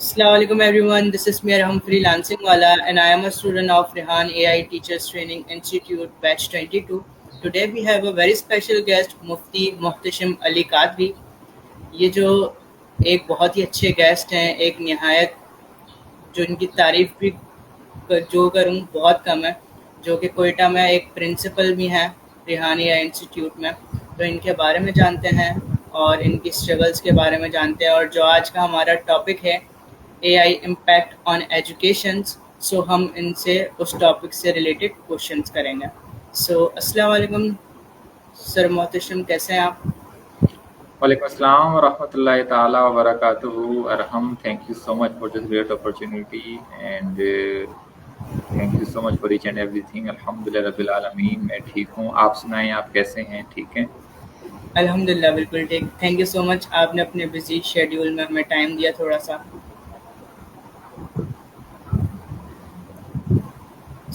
Assalamu alaikum everyone. This is Mir Humphrey Lansingwala and I am a student of Rehan AI Teachers Training Institute Batch 22. Today we have a very special guest Mufti Muhtashim Ali Qadri. ये जो एक बहुत ही अच्छे guest हैं, एक निहायत जो इनकी तारीफ भी जो करूँ बहुत कम है, जो कि कोयटा में एक प्रिंसिपल भी हैं रेहान AI इंस्टीट्यूट में। तो इनके बारे में जानते हैं और इनकी स्ट्रगल्स के बारे में जानते हैं। और जो आज का हमारा टॉपिक है AI इम्पैक्ट ऑन एजुकेशन, सो हम इनसे उस टॉपिक से रिलेटेड क्वेश्चंस करेंगे। सो अस्सलाम वालेकुम सर मोहतरम, कैसे हैं आप? Walaikum Assalam wa rahmatullahi ta'ala wa barakatuhu. Arham, thank you so much for this great opportunity and thank you so much for each and everything. Alhamdulillah Rabbil Alameen. मैं ठीक हूँ, आप सुनाएं, आप कैसे हैं? ठीक हैं? अल्हम्दुलिल्लाह बिल्कुल ठीक। थैंक यू सो मच, आपने अपने बिजी शेड्यूल में हमें टाइम दिया थोड़ा सा।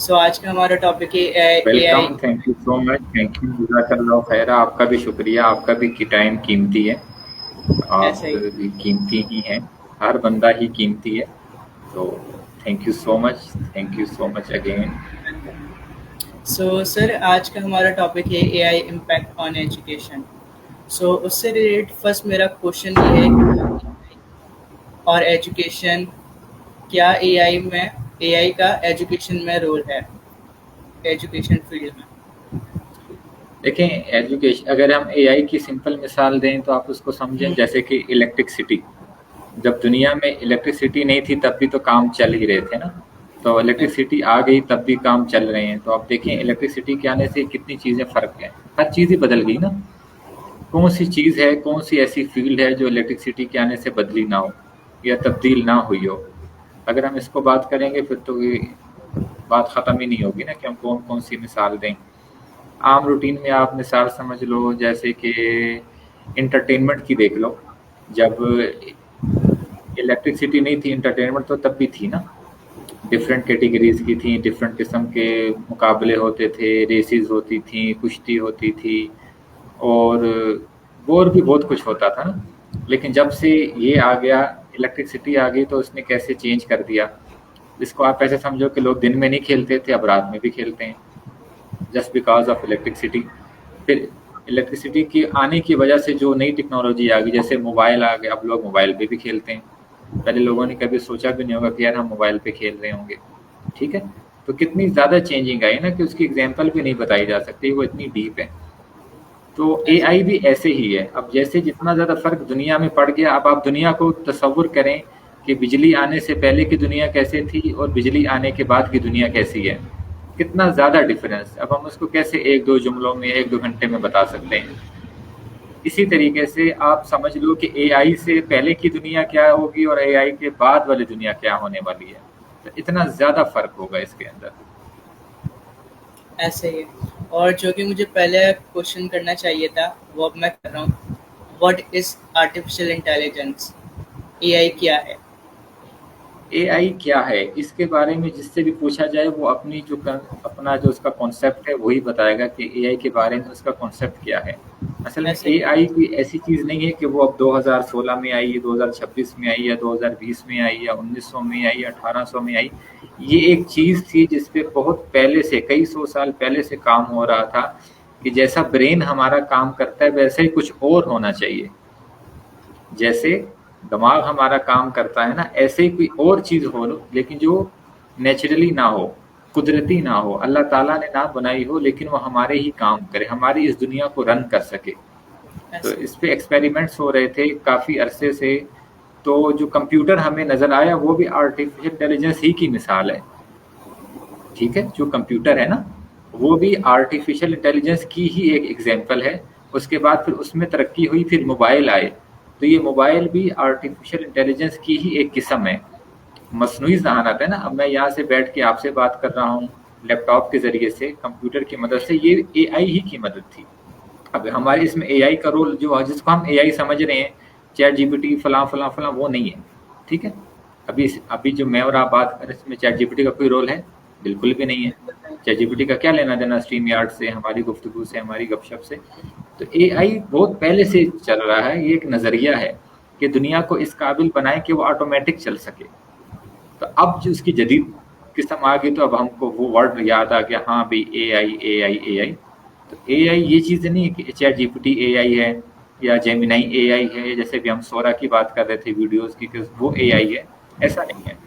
सो आज का हमारा टॉपिक है AI। Welcome, thank you so much, thank you, जज़ाकल्लाह खैरा। आपका भी शुक्रिया, आपका भी टाइम कीमती है, आप ऐसे ही। भी कीमती ही हैं, हर बंदा ही कीमती है। तो thank you so much again. So sir आज का हमारा टॉपिक है AI इम्पैक्ट ऑन एजुकेशन। सो उससे रिलेटेड फर्स्ट मेरा क्वेश्चन ये है कि और एजुकेशन, क्या AI का एजुकेशन में रोल है, एजुकेशन फील्ड में? देखें, एजुकेशन, अगर हम एआई की सिंपल मिसाल दें तो आप उसको समझें जैसे कि इलेक्ट्रिसिटी। जब दुनिया में इलेक्ट्रिसिटी नहीं थी तब भी तो काम चल ही रहे थे ना, तो इलेक्ट्रिसिटी आ गई तब भी काम चल रहे हैं। तो आप देखें इलेक्ट्रिसिटी के आने से कितनी चीज़ें फ़र्क हैं, हर चीज़ ही बदल गई ना। कौन सी चीज़ है, कौन सी ऐसी फील्ड है जो इलेक्ट्रिसिटी के आने से बदली ना हो या तब्दील ना हुई हो? अगर हम इसको बात करेंगे फिर तो ये बात ख़त्म ही नहीं होगी ना कि हम कौन कौन सी मिसाल दें। आम रूटीन में आप मिसाल समझ लो जैसे कि इंटरटेनमेंट की देख लो। जब इलेक्ट्रिसिटी नहीं थी, एंटरटेनमेंट तो तब भी थी ना, डिफरेंट कैटेगरीज की थी, डिफरेंट किस्म के मुकाबले होते थे, रेसेस होती थी, कुश्ती होती थी और भी बहुत कुछ होता था ना। लेकिन जब से ये आ गया, इलेक्ट्रिसिटी आ गई, तो उसने कैसे चेंज कर दिया। इसको आप ऐसे समझो कि लोग दिन में नहीं खेलते थे, अब रात में भी खेलते हैं, जस्ट बिकॉज ऑफ इलेक्ट्रिसिटी। फिर इलेक्ट्रिसिटी की आने की वजह से जो नई टेक्नोलॉजी आ गई, जैसे मोबाइल आ गए, अब लोग मोबाइल पे भी खेलते हैं। पहले लोगों ने कभी सोचा भी नहीं होगा कि यार हम मोबाइल पे खेल रहे होंगे। ठीक है, तो कितनी ज़्यादा चेंजिंग आई ना कि उसकी एग्जांपल भी नहीं बताई जा सकती, वो इतनी डीप है। तो एआई भी ऐसे ही है। अब जैसे जितना ज़्यादा फ़र्क दुनिया में पड़ गया, अब आप दुनिया को तसव्वुर करें कि बिजली आने से पहले की दुनिया कैसे थी और बिजली आने के बाद की दुनिया कैसी है, कितना ज़्यादा डिफरेंस। अब हम उसको कैसे एक दो जुमलों में, एक दो घंटे में बता सकते हैं। इसी तरीके से आप समझ लो कि एआई से पहले की दुनिया क्या होगी और एआई के बाद वाली दुनिया क्या होने वाली है। तो इतना ज़्यादा फ़र्क होगा इसके अंदर। ऐसे ही। और जो कि मुझे पहले क्वेश्चन करना चाहिए था वो अब मैं कर रहा हूँ। What is artificial intelligence? AI क्या है? एआई क्या है, इसके बारे में जिससे भी पूछा जाए वो अपना जो उसका कॉन्सेप्ट है वही बताएगा कि एआई के बारे में उसका कॉन्सेप्ट क्या है। असल में ऐसे ही। एआई कोई ऐसी चीज़ नहीं है कि वो अब 2016 में आई, 2026 में आई या 2020 में आई या 1900 में आई या 1800 में आई। ये एक चीज़ थी जिस पे बहुत पहले से, कई सौ साल पहले से काम हो रहा था कि जैसा ब्रेन हमारा काम करता है वैसे ही कुछ और होना चाहिए। जैसे दिमाग हमारा काम करता है ना, ऐसे ही कोई और चीज़ हो, लेकिन जो नेचुरली ना हो, कुदरती ना हो, अल्लाह ताला ने ना बनाई हो, लेकिन वो हमारे ही काम करे, हमारी इस दुनिया को रन कर सके। तो ऐसे ही। इस पे एक्सपेरिमेंट्स हो रहे थे काफ़ी अरसे से। तो जो कंप्यूटर हमें नज़र आया वो भी आर्टिफिशियल इंटेलिजेंस ही की मिसाल है। ठीक है, जो कंप्यूटर है ना वो भी आर्टिफिशियल इंटेलिजेंस की ही एक एग्जाम्पल है। उसके बाद फिर उसमें तरक्की हुई, फिर मोबाइल आए, तो ये मोबाइल भी आर्टिफिशियल इंटेलिजेंस की ही एक किस्म है, मसनूई ज़हानत है ना। अब मैं यहाँ से बैठ के आपसे बात कर रहा हूँ लैपटॉप के ज़रिए से, कंप्यूटर की मदद से, ये एआई ही की मदद थी। अब हमारे इसमें एआई का रोल जो जिसको हम एआई समझ रहे हैं, चैट जीपीटी फलां फलां फलां, वो नहीं है। ठीक है, अभी जो मैं और आप बात कर रहे हैं इसमें चैट जीपीटी का कोई रोल है? बिल्कुल भी नहीं है। चैट जीपीटी का क्या लेना देना स्ट्रीम यार्ड से, हमारी गुफ्तगू से, हमारी गपशप से। तो एआई बहुत पहले से चल रहा है, ये एक नज़रिया है। कि दुनिया को इस काबिल बनाए कि वो ऑटोमेटिक चल सके। तो अब जो उसकी जदीद किस्म आ गई, तो अब हमको वो वर्ड याद आ गया, हाँ भाई AI AI AI। तो AI ये चीज़ें नहीं है कि चैट जीपीटी AI है या जेमिनाई AI है, जैसे भी हम सोरा की बात कर रहे थे वीडियोस की कि वो AI है, ऐसा नहीं है।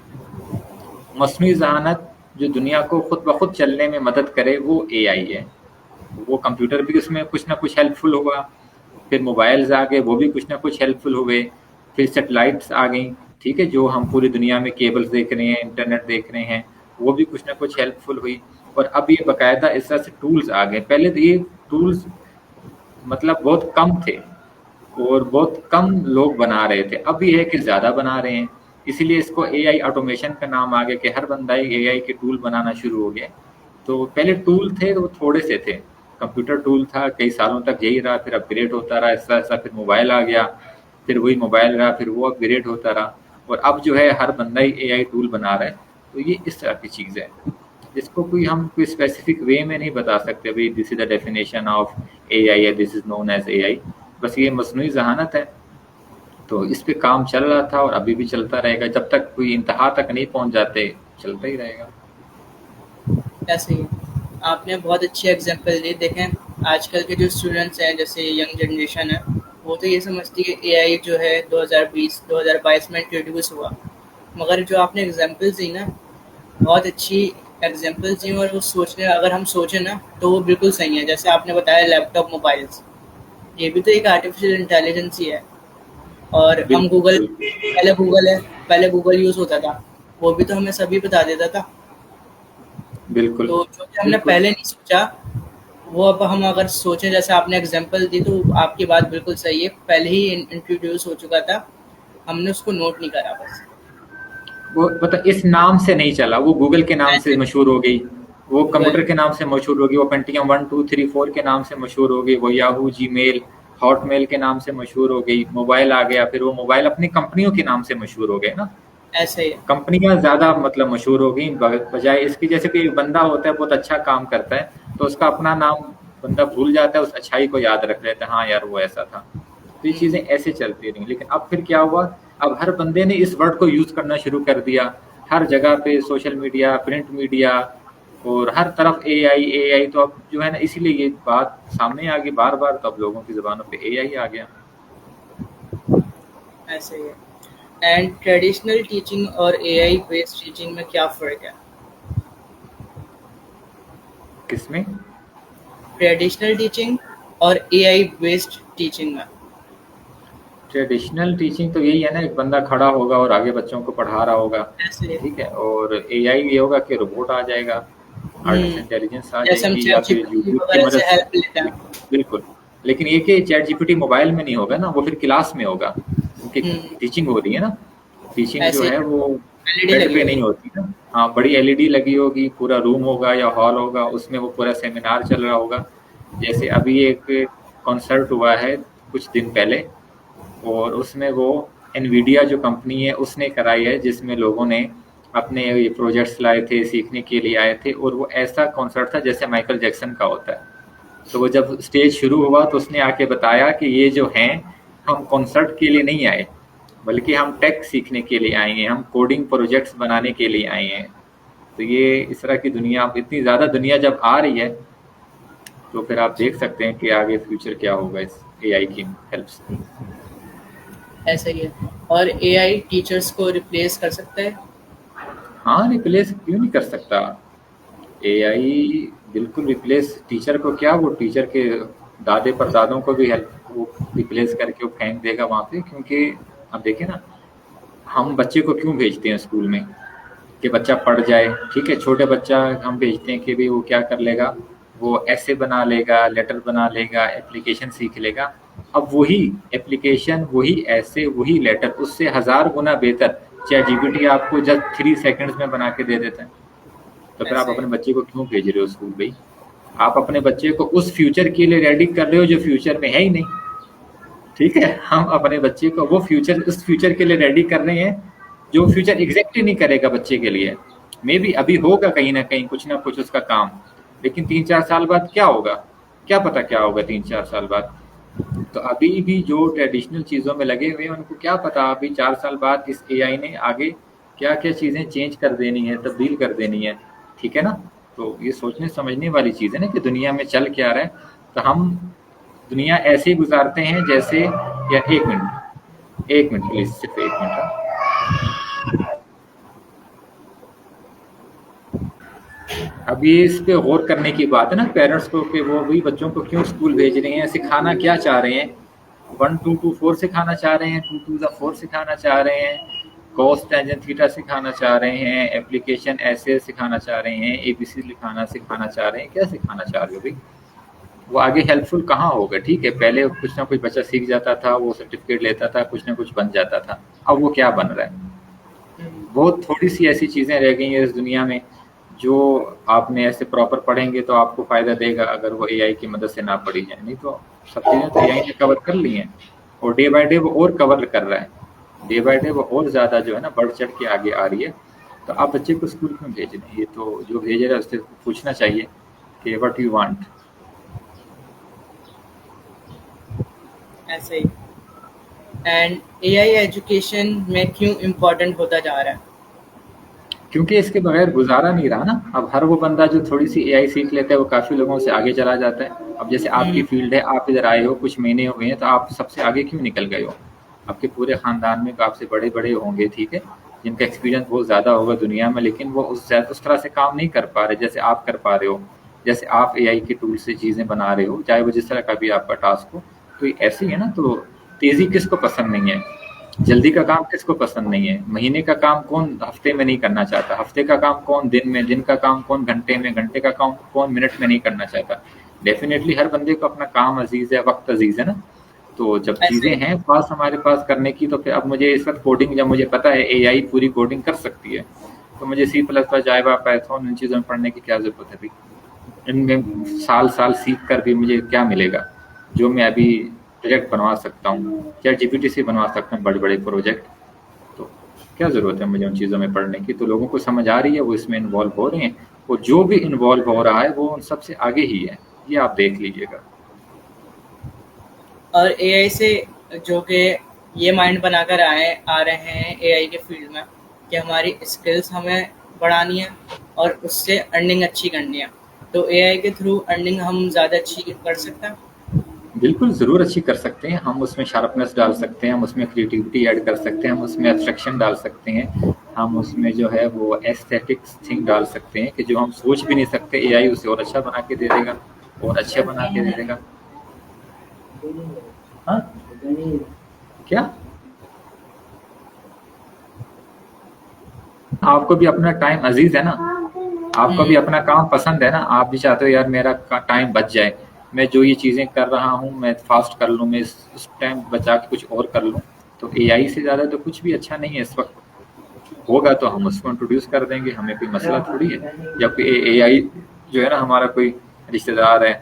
मस्नूई ज़हानत जो दुनिया को खुद ब खुद चलने में मदद करे वो AI है। वो कंप्यूटर भी उसमें कुछ ना कुछ हेल्पफुल होगा, फिर मोबाइल्स आ गए वो भी कुछ ना कुछ हेल्पफुल हुए, फिर सैटेलाइट्स आ गई, ठीक है, जो हम पूरी दुनिया में केबल्स देख रहे हैं, इंटरनेट देख रहे हैं, वो भी कुछ ना कुछ हेल्पफुल हुई। और अब ये बाकायदा इस तरह से टूल्स आ गए। पहले तो ये टूल्स मतलब बहुत कम थे और बहुत कम लोग बना रहे थे, अब ये है कि ज़्यादा बना रहे हैं, इसीलिए इसको AI ऑटोमेशन का नाम आ गया कि हर बंदा AI के टूल बनाना शुरू हो गया। तो पहले टूल थे वो थोड़े से थे, कंप्यूटर टूल था कई सालों तक यही रहा, फिर अपग्रेड होता रहा ऐसा ऐसा, फिर मोबाइल आ गया, फिर वही मोबाइल रहा, फिर वो अपग्रेड होता रहा, और अब जो है हर बंदा ही AI टूल बना रहा है। तो ये इस तरह की चीज़ है जिसको कोई हम कोई स्पेसिफिक वे में नहीं बता सकते भाई this is the definition of AI या this is known as AI। बस ये मसनूई ज़हानत है, तो इस पे काम चल रहा था और अभी भी चलता रहेगा, जब तक कोई इंतहा तक नहीं पहुंच जाते चलता ही रहेगा। ऐसे ही आपने बहुत अच्छी एग्जांपल दी। देखें आजकल के जो स्टूडेंट्स हैं, जैसे यंग जनरेशन है, वो तो ये समझती है एआई जो है 2020-2022 में इंट्रोड्यूस हुआ, मगर जो आपने एग्जांपल्स दी ना, बहुत अच्छी एग्जांपल्स दी, और वो सोचने अगर हम सोचें ना तो वो बिल्कुल सही है। जैसे आपने बताया लैपटॉप, मोबाइल्स, ये भी तो एक आर्टिफिशियल इंटेलिजेंस ही है। और हम गूगल, बिल्कुल बिल्कुल पहले गूगल यूज़ होता था, वो भी तो हमें सभी बता देता था। बिल्कुल तो जो कि हमने बिल्कुल। पहले नहीं सोचा, वो अब हम अगर सोचें, जैसे आपने एग्जांपल दी, तो आपकी बात बिल्कुल सही है, पहले ही इंट्रोड्यूस हो चुका था, हमने उसको नोट नहीं करा बस। वो मतलब इस नाम से नहीं चला, वो गूगल के नाम से ऐसे मशहूर हो गई, वो कंप्यूटर वही के नाम से मशहूर हो गई, वो पेंटियम 1 2 3 4 के नाम से मशहूर हो गई, वो याहू जीमेल हॉटमेल के नाम से मशहूर हो गई, मोबाइल आ गया, फिर वो मोबाइल अपनी कंपनियों के नाम से मशहूर हो गए ना। ऐसे ही है। कंपनियां ज्यादा मतलब मशहूर हो गई बजाय इसकी, जैसे कि एक बंदा होता है बहुत अच्छा काम करता है तो उसका अपना नाम बंदा भूल जाता है, उस अच्छाई को याद रख लेता है, हाँ यार वो ऐसा था। तो ये चीजें ऐसे चलती रही, लेकिन अब फिर क्या हुआ, अब हर बंदे ने इस वर्ड को यूज करना शुरू कर दिया, हर जगह पे सोशल मीडिया, प्रिंट मीडिया, और हर तरफ AI। तो अब जो है ना, इसीलिए ये बात सामने आ गई बार बार, तो अब लोगों की जुबानों पे AI आ गया। ऐसे ही है। एंड ट्रेडिशनल टीचिंग और एआई बेस्ड टीचिंग में क्या फ़र्क है? किसमें? ट्रेडिशनल टीचिंग और एआई बेस्ड टीचिंग में। ट्रेडिशनल टीचिंग तो यही है ना, एक बंदा खड़ा होगा और आगे बच्चों को पढ़ा रहा होगा, ऐसे ही है। ठीक है, और AI ये होगा कि रोबोट आ जाएगा, आर्टिफिशियल हम्म, इंटेलिजेंस आ जैसे हम जाएगी, या चैट फिर जीपीटी यूट्यूब की वगैरह से मदद से। हेल्प लेते हैं। बिल्कुल। लेकिन ये कि चैट जीपीटी मोबाइल में नहीं होगा ना, वो फिर क्लास में होगा, क्योंकि हम्म, टीचिंग हो रही है ना, टीचिंग जो ऐसे ही है है। वो एलईडी बेड लगी पे हुई नहीं है। होती ना। हाँ, बड़ी LED लगी होगी, पूरा रूम होगा या हॉल होगा, उसमें वो पूरा सेमिनार चल रहा होगा। जैसे अभी एक कॉन्सर्ट हुआ है कुछ दिन पहले, और उसमें वो एनवीडिया जो कंपनी है उसने कराई है, जिसमें लोगों ने अपने ये प्रोजेक्ट्स लाए थे, सीखने के लिए आए थे, और वो ऐसा कॉन्सर्ट था जैसे माइकल जैक्सन का होता है। तो वो जब स्टेज शुरू हुआ तो उसने आके बताया कि ये जो हैं, हम कॉन्सर्ट के लिए नहीं आए, बल्कि हम टेक सीखने के लिए आए हैं, हम कोडिंग प्रोजेक्ट्स बनाने के लिए आए हैं। तो ये इस तरह की दुनिया, अब इतनी ज़्यादा दुनिया जब आ रही है, तो फिर आप देख सकते हैं कि आगे फ्यूचर क्या होगा इस AI की हेल्प से। ऐसे ही है। और एआई टीचर्स को रिप्लेस कर सकता है? हाँ, रिप्लेस क्यों नहीं कर सकता। AI बिल्कुल रिप्लेस, टीचर को क्या, वो टीचर के दादे परदादों को भी हेल्प वो रिप्लेस करके वो फेंक देगा वहाँ पे, क्योंकि अब देखिए ना, हम बच्चे को क्यों भेजते हैं स्कूल में, कि बच्चा पढ़ जाए, ठीक है, छोटे बच्चा हम भेजते हैं कि भी वो क्या कर लेगा, वो ऐसे बना लेगा, लेटर बना लेगा, एप्लीकेशन सीख लेगा। अब वही एप्लीकेशन, वही ऐसे, वही लेटर उससे 1000 गुना बेहतर चैट जीपीटी आपको जस्ट 3 सेकंड्स में बना के दे देता है। तो फिर आप ऐसे ही अपने है। बच्चे को क्यों भेज रहे हो स्कूल भाई? आप अपने बच्चे को उस फ्यूचर के लिए रेडी कर रहे हो जो फ्यूचर में है ही नहीं, ठीक है। हम अपने बच्चे को वो फ्यूचर, उस फ्यूचर के लिए रेडी कर रहे हैं जो फ्यूचर एग्जैक्टली नहीं करेगा बच्चे के लिए। मे बी अभी होगा कहीं ना कुछ उसका काम, लेकिन 3 4 साल बाद क्या होगा, क्या पता क्या होगा 3 4 साल बाद। तो अभी भी जो ट्रेडिशनल चीज़ों में लगे हुए हैं उनको क्या पता अभी 4 साल बाद इस एआई ने आगे क्या क्या चीज़ें चेंज कर देनी है, तब्दील कर देनी है। ठीक है ना? तो ये सोचने समझने वाली चीज़ है ना कि दुनिया में चल क्या रहा है। तो हम दुनिया ऐसे ही गुजारते हैं जैसे, या एक मिनट प्लीज, सिर्फ एक मिनट। अब ये इस पे गौर करने की बात है ना पेरेंट्स को कि वो भी बच्चों को क्यों स्कूल भेज रहे हैं, सिखाना क्या चाह रहे हैं। 1 2 2 4 सिखाना चाह रहे हैं, 2 2 4 सिखाना चाह रहे हैं, कॉस टेंजेंट थीटा सिखाना चाह रहे हैं, एप्लीकेशन ऐसे सिखाना चाह रहे हैं, एबीसी लिखाना सिखाना चाह रहे हैं, क्या सिखाना चाह रहे हो भाई। वो आगे हेल्पफुल कहाँ होगा। ठीक है, पहले कुछ ना कुछ बच्चा सीख जाता था, वो सर्टिफिकेट लेता था, कुछ ना कुछ बन जाता था। अब वो क्या बन रहा है। बहुत थोड़ी सी ऐसी चीज़ें रह गई हैं इस दुनिया में जो आपने ऐसे प्रॉपर पढ़ेंगे तो आपको फ़ायदा देगा, अगर वो एआई की मदद से ना पढ़ी जाए। नहीं तो सब चीज़ें तो एआई ने कवर कर ली हैं, और डे बाय डे वो और कवर कर रहा है। डे बाय डे वो और ज़्यादा जो है ना बढ़ चढ़ के आगे आ रही है। तो आप बच्चे को स्कूल क्यों भेज रहे हैं। ये तो जो भेज रहा है उससे पूछना चाहिए कि व्हाट यू वांट। ऐसे ही। एंड एआई एजुकेशन में क्यों इम्पोर्टेंट होता जा रहा है? क्योंकि इसके बगैर गुजारा नहीं रहा ना। अब हर वो बंदा जो थोड़ी सी एआई सीख लेता है वो काफ़ी लोगों से आगे चला जाता है। अब जैसे आपकी हम्म, फील्ड है, आप इधर आए हो कुछ महीने हो गए हैं, तो आप सबसे आगे क्यों निकल गए हो। आपके पूरे ख़ानदान में तो आपसे बड़े बड़े होंगे, ठीक है, जिनका एक्सपीरियंस बहुत ज़्यादा होगा दुनिया में, लेकिन वो उस तरह से काम नहीं कर पा रहे जैसे आप कर पा रहे हो। जैसे आप एआई के टूल से चीज़ें बना रहे हो, चाहे वो जिस तरह का भी आपका टास्क हो। तो ये ऐसे ही है ना। तो तेज़ी किसको पसंद नहीं है, जल्दी का काम किसको पसंद नहीं है। महीने का काम कौन हफ्ते में नहीं करना चाहता, हफ्ते का काम कौन दिन में, दिन का काम कौन घंटे में, घंटे का काम कौन मिनट में नहीं करना चाहता। डेफिनेटली हर बंदे को अपना काम अजीज है, वक्त अजीज है ना। तो जब ऐसे चीजें ही। हैं पास हमारे पास करने की, तो फिर अब मुझे इस वक्त कोडिंग, जब मुझे पता है एआई पूरी कोडिंग कर सकती है, तो मुझे C++, जावा, पाइथन, इन चीज़ों में पढ़ने की क्या जरूरत है भाई। इनमें साल साल सीख कर भी मुझे क्या मिलेगा, जो मैं अभी प्रोजेक्ट बनवा सकता हूँ, चैट जीपीटी से बनवा सकता हूँ बड़े बड़े प्रोजेक्ट। तो क्या ज़रूरत है मुझे उन चीज़ों में पढ़ने की। तो लोगों को समझ आ रही है, वो इसमें इन्वॉल्व हो रहे हैं, और जो भी इन्वॉल्व हो रहा है वो उन सबसे आगे ही है, ये आप देख लीजिएगा। और एआई से जो कि ये माइंड बनाकर आ रहे हैं एआई के फील्ड में कि हमारी स्किल्स हमें बढ़ानी है और उससे अर्निंग अच्छी करनी है। तो एआई के थ्रू अर्निंग हम ज़्यादा अच्छी कर सकते हैं। बिल्कुल ज़रूर अच्छी कर सकते हैं। हम उसमें शार्पनेस डाल सकते हैं, हम उसमें क्रिएटिविटी ऐड कर सकते हैं, हम उसमें एब्स्ट्रैक्शन डाल सकते हैं, हम उसमें जो है वो एस्थेटिक्स थिंग डाल सकते हैं कि जो हम सोच भी नहीं सकते, एआई उसे और अच्छा बना के दे देगा, और अच्छा बना के दे देगा। हाँ, क्या आपको भी अपना टाइम अजीज है ना, आपको भी हम्म, अपना काम पसंद है ना, आप भी चाहते हो यार मेरा टाइम बच जाए, मैं जो ये चीज़ें कर रहा हूँ मैं फास्ट कर लूँ, मैं इस टाइम बचा के कुछ और कर लूँ। तो एआई से ज़्यादा तो कुछ भी अच्छा नहीं है इस वक्त। होगा तो हम उसको इंट्रोड्यूस कर देंगे, हमें कोई मसला थोड़ी है। या कोई एआई जो है ना हमारा कोई रिश्तेदार है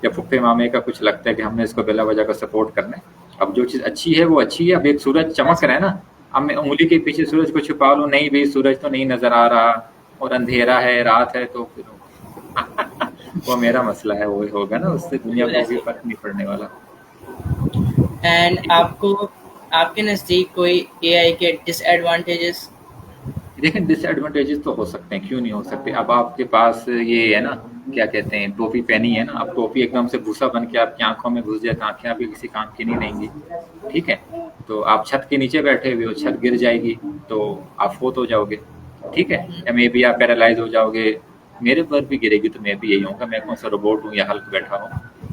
या फुफ्फे मामे का कुछ लगता है कि हमने इसको बिला वजह का सपोर्ट करना है। अब जो चीज़ अच्छी है वो अच्छी है। अब एक सूरज चमक ऐसे रहा है ना, अब मैं उंगली के पीछे सूरज को छुपा लूँ, नहीं भाई सूरज तो नहीं नजर आ रहा, और अंधेरा है, रात है, तो फिर वो मेरा मसला है, वो होगा ना, उससे दुनिया बिल्कुल को ऐसे कोई ही। फर्क नहीं पड़ने वाला। एंड ठीक है। आपको आपके नज़दीक कोई एआई के डिसएडवांटेजेस? देखें, डिसएडवांटेजेस तो हो सकते हैं, क्यों नहीं हो सकते। अब आपके पास ये है ना, क्या कहते हैं, टोपी पहनी है ना, अब टोपी एकदम से भूसा बन के आपकी आंखों में घुस जाए तो आंखें आपकी किसी काम की नहीं रहेंगी। ठीक है, तो आप छत के नीचे बैठे हुए हो, छत गिर जाएगी तो आप फोत हो जाओगे। ठीक है, या मे बी आप पैरालाइज हो जाओगे, मेरे पर भी गिरेगी तो मैं भी यही होऊंगा, मैं कौन सा रोबोट हूँ या हल्क बैठा हूँ।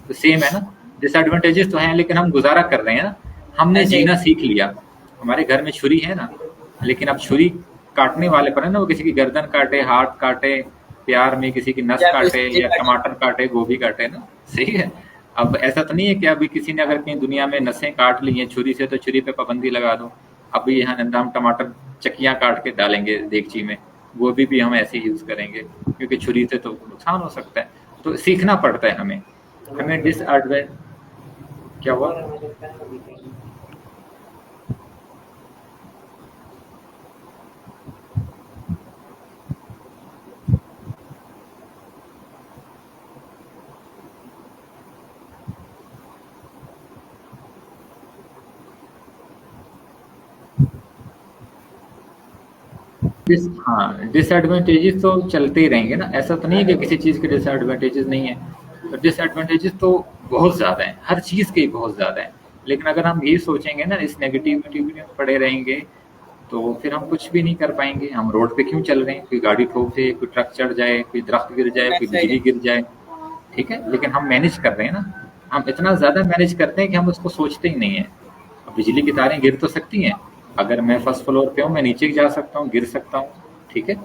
तो सेम है ना, डिसएडवांटेजेस तो हैं, लेकिन हम गुजारा कर रहे हैं ना, हमने ऐसे ही। जीना सीख लिया। हमारे घर में छुरी है ना, लेकिन अब छुरी काटने वाले पर है ना, वो किसी की गर्दन काटे, हाथ काटे, प्यार में किसी की नस या कोई काटे, सब्जी या काटे। टमाटर काटे, गोभी काटे ना। सही है। अब ऐसा तो नहीं है कि अभी किसी ने अगर कहीं दुनिया में नसें काट ली हैं छुरी से, तो छुरी पे पाबंदी लगा दो। अभी यहाँ हम टमाटर चकियाँ काट के डालेंगे देगची में, गोभी भी हम ऐसे ही यूज करेंगे, क्योंकि छुरी से तो नुकसान हो सकता है। तो सीखना पड़ता है हमें। हमें डिसएडवेंट क्या हुआ। हाँ, डिसएडवांटेजेस तो चलते ही रहेंगे ना, ऐसा तो नहीं है कि किसी चीज़ के डिसएडवांटेजेस नहीं है। तो डिसएडवांटेजेस तो बहुत ज़्यादा हैं, हर चीज़ के ही बहुत ज़्यादा हैं। लेकिन अगर हम यही सोचेंगे ना, इस नेगेटिविटी में पड़े रहेंगे, तो फिर हम कुछ भी नहीं कर पाएंगे। हम रोड पे क्यों चल रहे हैं? कोई गाड़ी ठोक दे, कोई ट्रक चढ़ जाए, कोई दरख्त गिर जाए, कोई ऐसा ही बिजली है। गिर जाए, ठीक है? लेकिन हम मैनेज कर रहे हैं ना, हम इतना ज़्यादा मैनेज करते हैं कि हम उसको सोचते ही नहीं है। अब बिजली की तारें गिर तो सकती हैं, अगर मैं फर्स्ट फ्लोर पे हूँ, मैं नीचे जा सकता हूँ, गिर सकता हूँ, ठीक है?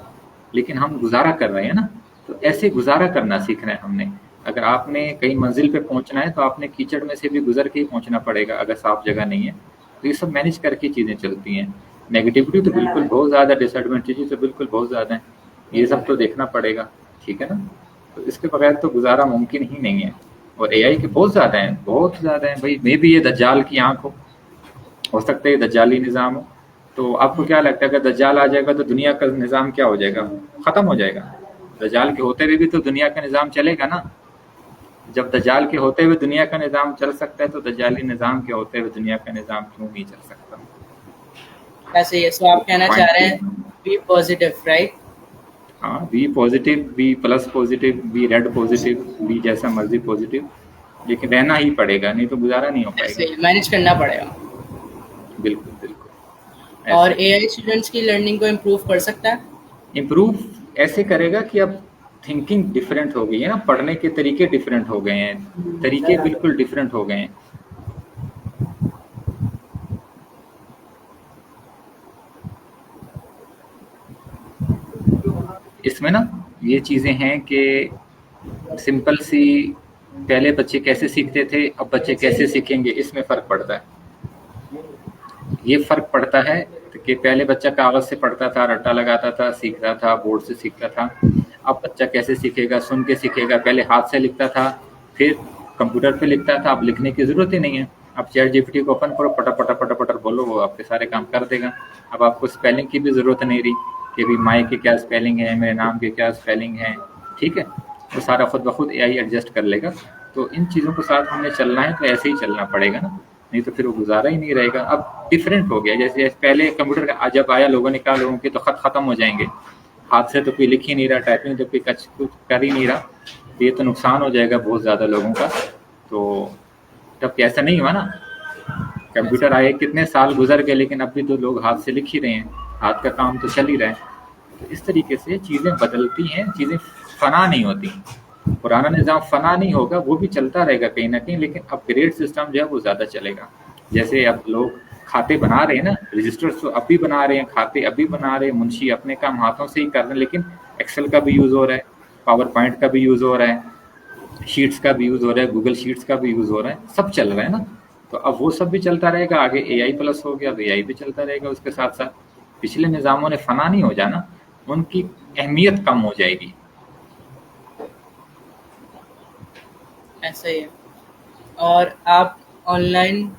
लेकिन हम गुजारा कर रहे हैं ना, तो ऐसे गुजारा करना सीखना है हमने। अगर आपने कहीं मंजिल पे पहुंचना है, तो आपने कीचड़ में से भी गुजर के ही पहुंचना पड़ेगा, अगर साफ जगह नहीं है। तो ये सब मैनेज करके चीज़ें चलती हैं। नेगेटिविटी तो बिल्कुल बहुत ज़्यादा, डिसएडवांटेजेस तो बिल्कुल बहुत ज़्यादा है। ये सब तो देखना पड़ेगा, ठीक है ना? तो इसके बगैर तो गुजारा मुमकिन ही नहीं है। और एआई के बहुत ज़्यादा हैं, बहुत ज़्यादा हैं भाई। मे भी ये दज्जाल की आंख हो सकता है ये दज्जाली निज़ाम हो। तो आपको क्या लगता है, अगर दज्जाल आ जाएगा तो दुनिया का निज़ाम क्या हो जाएगा? ख़त्म हो जाएगा। दज्जाल के होते हुए भी तो दुनिया का निज़ाम चलेगा ना। जब दज्जाल के होते हुए दुनिया का निज़ाम चल सकता है, तो दज्जाली निज़ाम के होते हुए दुनिया का निज़ाम क्यों नहीं चल सकता? ऐसे ही है। सो आप कहना चाह पॉइंट रहे ये हैं है। Be positive, right? हाँ, be positive, be plus positive, be red positive, be जैसा मर्जी पॉजिटिव, लेकिन रहना ही पड़ेगा, नहीं तो गुजारा नहीं हो ऐसे पाएगा। ही मैनेज करना पड़ेगा। बिल्कुल बिल्कुल, और ऐसे ही। एआई स्टूडेंट्स की लर्निंग को इम्प्रूव कर सकता है। इम्प्रूव ऐसे करेगा कि अब थिंकिंग डिफरेंट हो गई है ना, पढ़ने के तरीके डिफरेंट हो गए हैं, तरीके बिल्कुल डिफरेंट हो गए हैं। इसमें ना ये चीज़ें हैं कि सिंपल सी, पहले बच्चे कैसे सीखते थे, अब बच्चे कैसे सीखेंगे, इसमें फ़र्क पड़ता है। ये फ़र्क पड़ता है कि पहले बच्चा कागज़ से पढ़ता था, रट्टा लगाता था, सीखता था, बोर्ड से सीखता था। अब बच्चा कैसे सीखेगा? सुन के सीखेगा। पहले हाथ से लिखता था, फिर कंप्यूटर पे लिखता था, अब लिखने की ज़रूरत ही नहीं है। अब चैट जीपीटी को ओपन करो, पटर पटर पटर पटर बोलो, वो आपके सारे काम कर देगा। अब आपको स्पेलिंग की भी ज़रूरत नहीं रही कि भाई माई की क्या स्पेलिंग है, मेरे नाम की क्या स्पेलिंग है, ठीक है? वो सारा खुद ब खुद एआई एडजस्ट कर लेगा। तो इन चीज़ों के साथ हमने चलना है, तो ऐसे ही चलना पड़ेगा ना, नहीं तो फिर वो गुजारा ही नहीं रहेगा। अब डिफरेंट हो गया, जैसे पहले कंप्यूटर का जब आया, लोगों ने कहा लोगों के तो खत खत्म हो जाएंगे, हाथ से तो कोई लिख ही नहीं रहा, टाइपिंग तो कोई कुछ कर ही नहीं रहा, तो ये तो नुकसान हो जाएगा बहुत ज़्यादा लोगों का। तो तब ऐसा नहीं हुआ ना, ऐसे कंप्यूटर आए कितने साल गुजर गए, लेकिन अब भी तो लोग हाथ से लिख ही रहे हैं, हाथ का काम तो चल ही रहा है। तो इस तरीके से चीज़ें बदलती हैं, चीज़ें फना नहीं होती। पुराना निज़ाम फना नहीं होगा, वो भी चलता रहेगा कहीं न कहीं, लेकिन अपग्रेड सिस्टम जो है वो ज़्यादा चलेगा। जैसे अब लोग खाते बना रहे हैं ना, रजिस्टर्स तो अब भी बना रहे हैं, खाते अभी बना रहे हैं, मुंशी अपने काम हाथों से ही कर रहे हैं, लेकिन एक्सेल का भी यूज़ हो रहा है, पावर पॉइंट का भी यूज़ हो रहा है, शीट्स का भी यूज़ हो रहा है, गूगल शीट्स का भी यूज़ हो रहा है, सब चल रहा है ना। तो अब वो सब भी चलता रहेगा, आगे एआई प्लस हो गया, तो एआई भी चलता रहेगा उसके साथ-साथ। पिछले निज़ामों ने फना नहीं हो जाना, उनकी अहमियत कम हो जाएगी। ऐसा ही है। और आप ऑनलाइन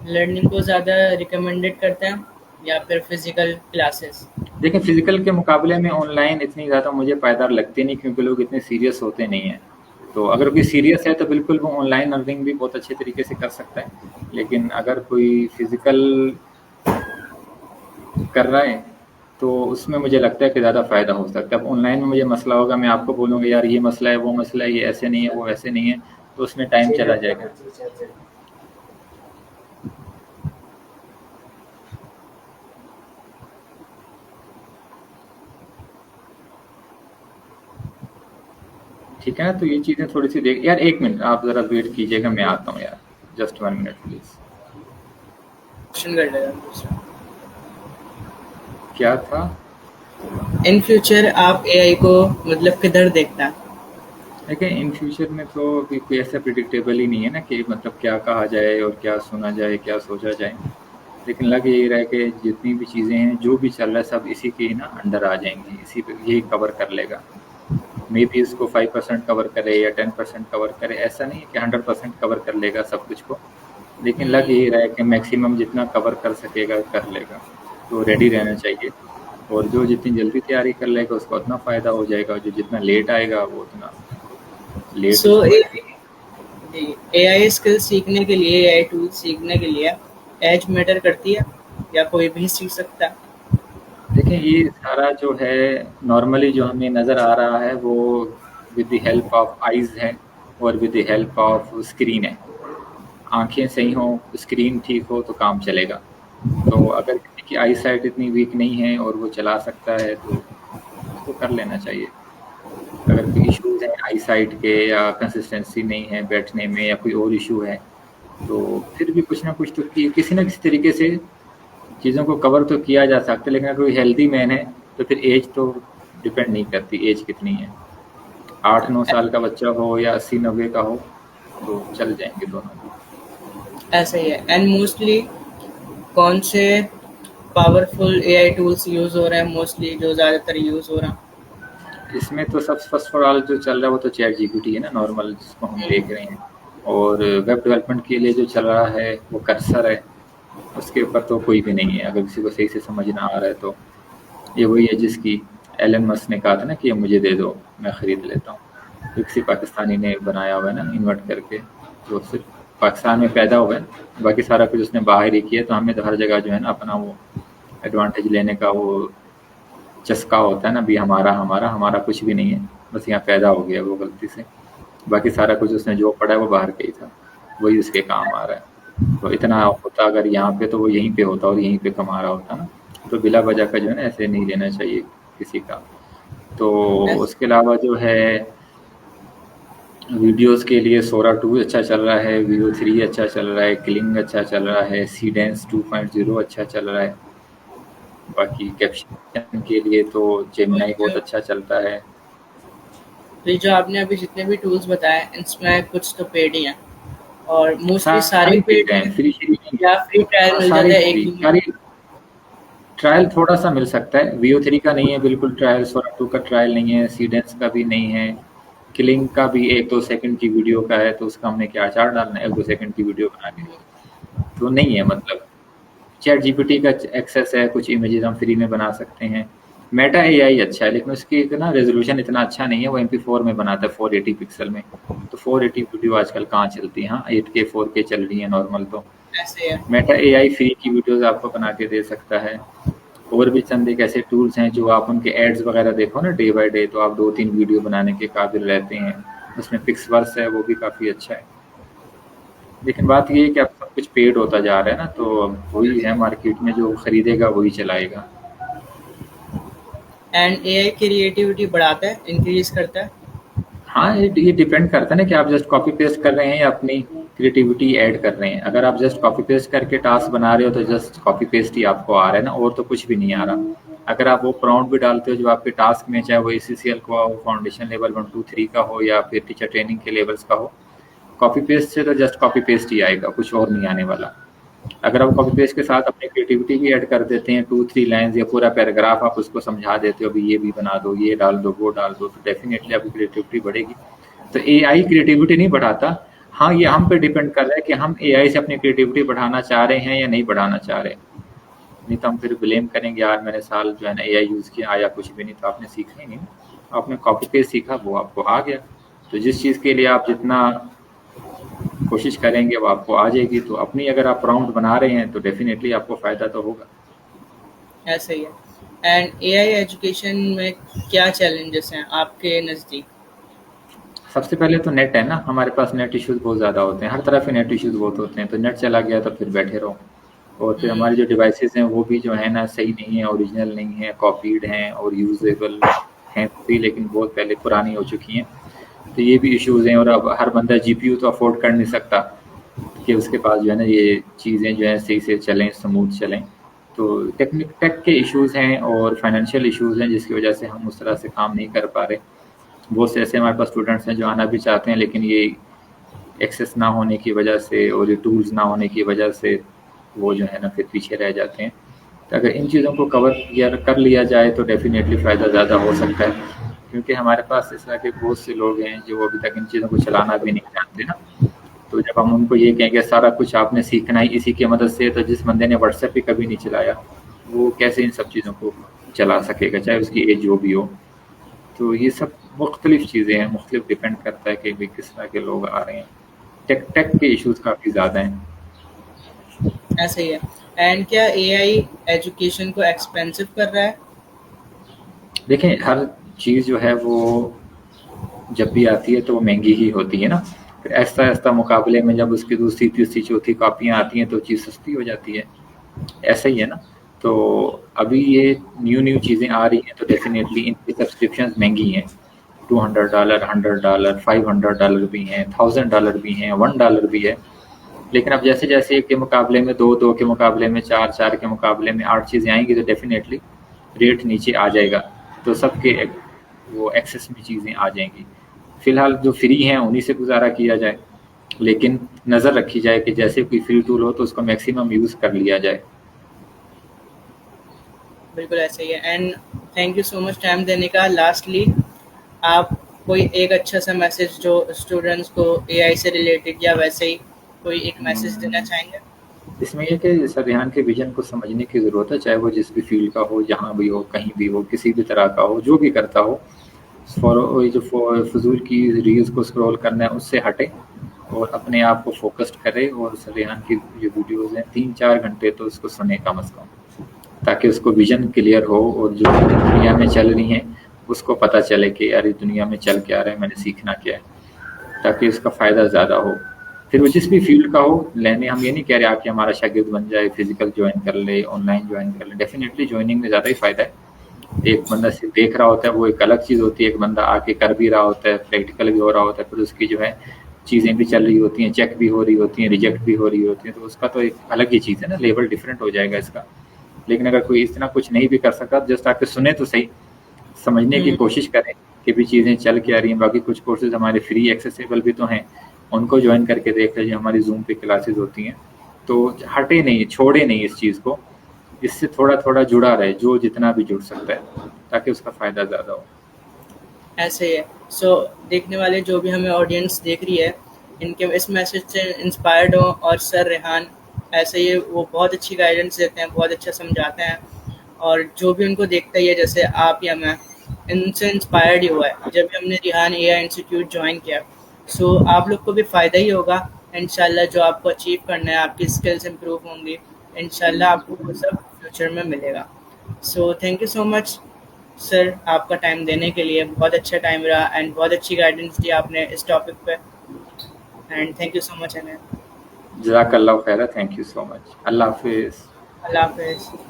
लर्निंग को ज़्यादा रिकमेंडेड करते हैं या फिर फिजिकल क्लासेस? देखिए, फिजिकल के मुकाबले में ऑनलाइन इतनी ज़्यादा मुझे पायदार लगती नहीं, क्योंकि लोग इतने सीरियस होते नहीं हैं। तो अगर कोई सीरियस है तो बिल्कुल वो ऑनलाइन अर्निंग भी बहुत अच्छे तरीके से कर सकता है, लेकिन अगर कोई फिजिकल कर रहा है तो उसमें मुझे लगता है कि ज़्यादा फ़ायदा हो सकता है। अब ऑनलाइन में मुझे मसला होगा, मैं आपको बोलूँगा यार ये मसला है, वो मसला है, ये ऐसे नहीं है, वो वैसे नहीं है, तो उसमें टाइम चला जाएगा। ठीक है ना? तो ये चीज़ें थोड़ी सी देख यार, 1 मिनट आप ज़रा वेट कीजिएगा, मैं आता हूँ यार, जस्ट 1 मिनट प्लीज़। क्वेश्चन कर लेगा दूसरा। क्या था? इन फ्यूचर आप एआई को मतलब किधर देखता है? देखिए, इन फ्यूचर में तो अभी कोई ऐसा प्रिडिक्टेबल ही नहीं है ना कि मतलब क्या कहा जाए और क्या सुना जाए, क्या सोचा जाए। लेकिन लग यही रहा है कि जितनी भी चीज़ें हैं, जो भी चल रहा है, सब इसी के ही ना अंडर आ जाएंगी, इसी पे यही कवर कर लेगा। मे बी इसको 5% कवर करे या 10% कवर करे, ऐसा नहीं है कि 100% कवर कर लेगा सब कुछ को, लेकिन लग यही रहा है कि मैक्सिमम जितना कवर कर सकेगा कर लेगा। तो रेडी रहना चाहिए, और जो जितनी जल्दी तैयारी कर लेगा उसको उतना फ़ायदा हो जाएगा, और जो जितना लेट आएगा वो उतना लेट सो उसको आएगा। एआई स्किल सीखने के लिए, एआई टूल सीखने के लिए एज मैटर करती है या कोई भी सीख सकता है? देखिए, देखें ये सारा जो है नॉर्मली जो हमें नज़र आ रहा है वो with the help of eyes है और with the help of screen है। आंखें सही हों, स्क्रीन ठीक हो तो काम चलेगा। तो अगर किसी की आई साइट इतनी वीक नहीं है और वो चला सकता है तो उसको कर लेना चाहिए। अगर कोई इश्यूज़ हैं आई साइट के या कंसिस्टेंसी नहीं है बैठने में या कोई और इशू है तो फिर भी कुछ ना कुछ तो किसी न किसी तरीके से चीज़ों को कवर तो किया जा सकता है। लेकिन अगर कोई हेल्दी मैन है तो फिर एज तो डिपेंड नहीं करती एज कितनी है। 8-9 साल का बच्चा हो या 80-90 का हो तो चल जाएंगे दोनों। ऐसा ही है। एंड मोस्टली कौन से पावरफुल एआई टूल्स यूज हो रहे हैं मोस्टली, जो ज़्यादातर यूज हो रहा है? इसमें तो सब फर्स्ट फॉर ऑल जो चल रहा है वो तो चैट जीपीटी है ना, नॉर्मल जिसको हम देख रहे हैं। और वेब डेवलपमेंट के लिए जो चल रहा है वो कर्सर है, उसके ऊपर तो कोई भी नहीं है। अगर किसी को सही से समझ ना आ रहा है तो ये वही है जिसकी एलन मस्क ने कहा था ना कि ये मुझे दे दो मैं ख़रीद लेता हूँ। तो किसी पाकिस्तानी ने बनाया हुआ है ना इन्वर्ट करके, तो सिर्फ पाकिस्तान में पैदा हुआ है, बाकी सारा कुछ उसने बाहर ही किया। तो हमें तो हर जगह जो है ना अपना वो एडवांटेज लेने का वो चस्का होता है ना, भी हमारा हमारा हमारा कुछ भी नहीं है, बस यहाँ पैदा हो गया वो गलती से। बाकी सारा कुछ उसने जो पढ़ा है वो बाहर का ही था, वही उसके काम आ रहा है। तो इतना होता अगर यहाँ पे तो वो यहीं पे होता और यहीं पे कमा रहा होता ना। तो बिला वजह का जो है ना ऐसे नहीं लेना चाहिए किसी का। तो उसके अलावा जो है वीडियोस के लिए सोरा 2 अच्छा चल रहा है, वीवो 3 अच्छा चल रहा है, क्लिंग अच्छा चल रहा है, सीडेंस 2.0 अच्छा चल रहा है। बाकी कैप्शन के लिए तो जेमिनाई बहुत अच्छा चलता है। तो ये जो आपने अभी जितने भी टूल्स बताए इनमें कुछ तो पेड ही हैं और मोस्टली सारे सारी पेड हैं, हैं फ्री नहीं या फ्री ट्रायल है। मिल सारी जाता है एक फ्री, दिन में? सारी ट्रायल थोड़ा सा मिल सकता है। वीओ 3 का नहीं है बिल्कुल ट्रायल, सोरा 2 का ट्रायल नहीं है, सीडेंस का भी नहीं है, किलिंग का भी 1-2 सेकंड की वीडियो का है। तो उसका हमने क्या अचार डालना है 1-2 सेकंड की वीडियो बना के, तो नहीं है। मतलब चैट जीपीटी का एक्सेस है, कुछ इमेजेस हम फ्री में बना सकते हैं। मेटा एआई अच्छा है लेकिन उसकी इतना रेजोल्यूशन इतना अच्छा नहीं है, वो MP4 में बनाता है 480 पिक्सल में। तो 480 वीडियो आजकल कहाँ चलती है। हाँ 8K 4K चल रही है नॉर्मल। तो ऐसे है। मेटा एआई फ्री की वीडियोस आपको बना के दे सकता है। और भी चंद एक ऐसे टूल्स हैं जो आप उनके एड्स वगैरह देखो ना डे बाय डे, तो आप 2-3 वीडियो बनाने के काबिल रहते हैं। उसमें पिक्सवर्स है वो भी काफ़ी अच्छा है। लेकिन बात ये है कि अब सब कुछ पेड होता जा रहा है ना, तो अब वही है मार्केट में, जो खरीदेगा वही चलाएगा। एंड एआई क्रिएटिविटी बढ़ाता है, इंक्रीज करता है? हाँ ये डिपेंड करता है ना कि आप जस्ट कॉपी पेस्ट कर रहे हैं या अपनी क्रिएटिविटी ऐड कर रहे हैं। अगर आप जस्ट कॉपी पेस्ट करके टास्क बना रहे हो तो जस्ट कॉपी पेस्ट ही आपको आ रहा है ना, और तो कुछ भी नहीं आ रहा। अगर आप वो प्रॉम्प्ट भी डालते हो जो आपके टास्क में, चाहे वो ACCL का हो, फाउंडेशन लेवल 1 2 3 का हो या फिर टीचर ट्रेनिंग के लेवल्स का हो, कॉपी पेस्ट से तो जस्ट कॉपी पेस्ट ही आएगा, कुछ और नहीं आने वाला। अगर आप कॉपी पेस्ट के साथ अपनी क्रिएटिविटी भी ऐड कर देते हैं, 2-3 लाइन्स या पूरा पैराग्राफ आप उसको समझा देते हो, अभी ये भी बना दो, ये डाल दो, वो डाल दो, तो डेफिनेटली आपकी क्रिएटिविटी बढ़ेगी। तो एआई क्रिएटिविटी नहीं बढ़ाता। हाँ ये हम पे डिपेंड कर रहा है कि हम एआई से अपनी क्रिएटिविटी बढ़ाना चाह रहे हैं या नहीं बढ़ाना चाह रहे। नहीं तो हम फिर ब्लेम करेंगे यार मैंने साल जो है ना एआई यूज़ किया आया कुछ भी नहीं। तो आपने सीखा ही नहीं, आपने कॉपी पेस्ट सीखा, वो आपको आ गया। तो जिस चीज़ के लिए आप जितना कोशिश करेंगे वो आपको आ जाएगी। तो अपनी अगर आप प्रॉम्प्ट बना रहे हैं तो डेफिनेटली आपको फ़ायदा तो होगा। ऐसा ही है। एंड एआई एजुकेशन में क्या चैलेंजेस हैं आपके नज़दीक? सबसे पहले तो नेट है ना, हमारे पास नेट इश्यूज़ बहुत ज़्यादा होते हैं, हर तरफ ही नेट इश्यूज़ बहुत होते हैं। तो नेट चला गया तो फिर बैठे रहो। और फिर हमारे जो डिवाइसेस हैं वो भी जो है ना सही नहीं है, ओरिजिनल नहीं है, कॉपीड हैं और यूजेबल हैं भी लेकिन बहुत पहले पुरानी हो चुकी हैं। तो ये भी इश्यूज़ हैं। और अब हर बंदा जीपीयू तो अफोर्ड कर नहीं सकता कि उसके पास जो है ना ये चीज़ें जो है सही से चलें, स्मूथ चलें। तो टेक के इश्यूज़ हैं और फाइनेंशियल इश्यूज़ हैं जिसकी वजह से हम उस तरह से काम नहीं कर पा रहे। बहुत से ऐसे हमारे पास स्टूडेंट्स हैं जो आना भी चाहते हैं लेकिन ये एक्सेस ना होने की वजह से और ये टूल्स ना होने की वजह से वो जो है ना फिर पीछे रह जाते हैं। तो अगर इन चीज़ों को कवर कर लिया जाए तो डेफिनेटली फ़ायदा ज़्यादा हो सकता है। क्योंकि हमारे पास इस तरह के बहुत से लोग हैं जो अभी तक इन चीज़ों को चलाना भी नहीं जानते ना। तो जब हम उनको ये कहेंगे सारा कुछ आपने सीखना ही इसी की मदद से, तो जिस बंदे ने व्हाट्सएप भी कभी नहीं चलाया वो कैसे इन सब चीज़ों को चला सकेगा, चाहे उसकी एज जो भी हो। तो ये सब मुख्तलिफ चीज़ें हैं, मुख्तलिफ डिपेंड करता है कि भाई किस तरह के लोग आ रहे हैं। टेक के इश्यूज़ काफ़ी ज़्यादा हैं। ऐसा ही है। एंड क्या एआई एजुकेशन को एक्सपेंसिव कर रहा है? देखें हर चीज़ जो है वो जब भी आती है तो वो महंगी ही होती है ना, फिर ऐसा ऐसा मुकाबले में जब उसकी दूसरी तीसरी चौथी कॉपियाँ आती हैं तो चीज़ सस्ती हो जाती है, ऐसा ही है ना। तो अभी ये न्यू चीज़ें आ रही हैं तो डेफिनेटली इनकी सब्सक्रिप्शन महंगी हैं, $200, $100, $500 भी हैं, $1000 भी हैं, $1 भी है। लेकिन अब जैसे जैसे एक के मुकाबले में दो, दो के मुकाबले में चार, चार के मुकाबले में 8 चीज़ें आएंगी तो डेफिनेटली रेट नीचे आ जाएगा, तो सबके वो एक्सेस में चीज़ें आ जाएंगी। फिलहाल जो फ्री हैं उन्हीं से गुजारा किया जाए, लेकिन नज़र रखी जाए कि जैसे कोई फ्री टूल हो तो उसको मैक्सिमम यूज़ कर लिया जाए। बिल्कुल ऐसे ही है। And thank you so much time देने का। लास्टली आप कोई एक अच्छा सा मैसेज जो स्टूडेंट्स को एआई से रिलेटेड या वैसे ही कोई एक मैसेज देना चाहेंगे? इसमें ये कि सर रेहान के विजन को समझने की ज़रूरत है, चाहे वो जिस भी फील्ड का हो, जहाँ भी हो, कहीं भी हो, किसी भी तरह का हो, जो भी करता हो, ये जो फजूल की रील्स को स्क्रॉल करना है उससे हटे और अपने आप को फोकस्ड करे। और सर रेहान की जो वीडियोज़ हैं 3-4 घंटे तो उसको सुने कम अज़ कम, ताकि उसको विजन क्लियर हो और जो दुनिया में चल रही हैं उसको पता चले कि यार दुनिया में चल क्या रहा है, मैंने सीखना क्या है, ताकि उसका फ़ायदा ज़्यादा हो। फिर वो जिस भी फील्ड का हो लेने, हम ये नहीं कह रहे आके हमारा शागिर्द बन जाए, फिजिकल ज्वाइन कर ले, ऑनलाइन ज्वाइन कर ले, डेफिनेटली ज्वाइनिंग में ज़्यादा ही फ़ायदा है। एक बंदा सिर्फ देख रहा होता है वो एक अलग चीज़ होती है, एक बंदा आके कर भी रहा होता है, प्रैक्टिकल भी हो रहा होता है, फिर उसकी जो है चीज़ें भी चल रही होती हैं, चेक भी हो रही होती हैं, रिजेक्ट भी हो रही होती हैं, तो उसका तो एक अलग ही चीज़ है ना, लेवल डिफरेंट हो जाएगा इसका। लेकिन अगर कोई इतना कुछ नहीं भी कर सकता, जस्ट आके सुने तो सही, समझने की कोशिश करें कि भी चीज़ें चल क्या रही हैं। बाकी कुछ कोर्सेज हमारे फ्री एक्सेसिबल भी तो हैं, उनको ज्वाइन करके देख लीजिए, हमारी जूम पे क्लासेस होती हैं। तो हटे नहीं, छोड़े नहीं इस चीज़ को, इससे थोड़ा थोड़ा जुड़ा रहे, जो जितना भी जुड़ सकता है, ताकि उसका फ़ायदा ज़्यादा हो। ऐसे ही है। सो देखने वाले जो भी हमें ऑडियंस देख रही है, इनके इस मैसेज से इंस्पायर्ड हो, और सर रेहान ऐसे ही वो बहुत अच्छी गाइडेंस देते हैं, बहुत अच्छा समझाते हैं, और जो भी उनको देखता ही है जैसे आप या मैं, इनसे इंस्पायर्ड ही हुआ है जब भी हमने रेहान एआई इंस्टीट्यूट ज्वाइन किया। सो आप लोग को भी फ़ायदा ही होगा इंशाल्लाह। जो आपको अचीव करना है, आपकी स्किल्स इम्प्रूव होंगी, इंशाल्लाह आपको वो सब फ्यूचर में मिलेगा। So thank you so much sir आपका टाइम देने के लिए। बहुत अच्छा टाइम रहा एंड बहुत अच्छी गाइडेंस दी आपने इस टॉपिक पे। And thank you so much अनैन। जज़ाकल्लाह खैर, थैंक यू सो मच। अल्लाह हाफिज़। अल्लाह हाफिज़।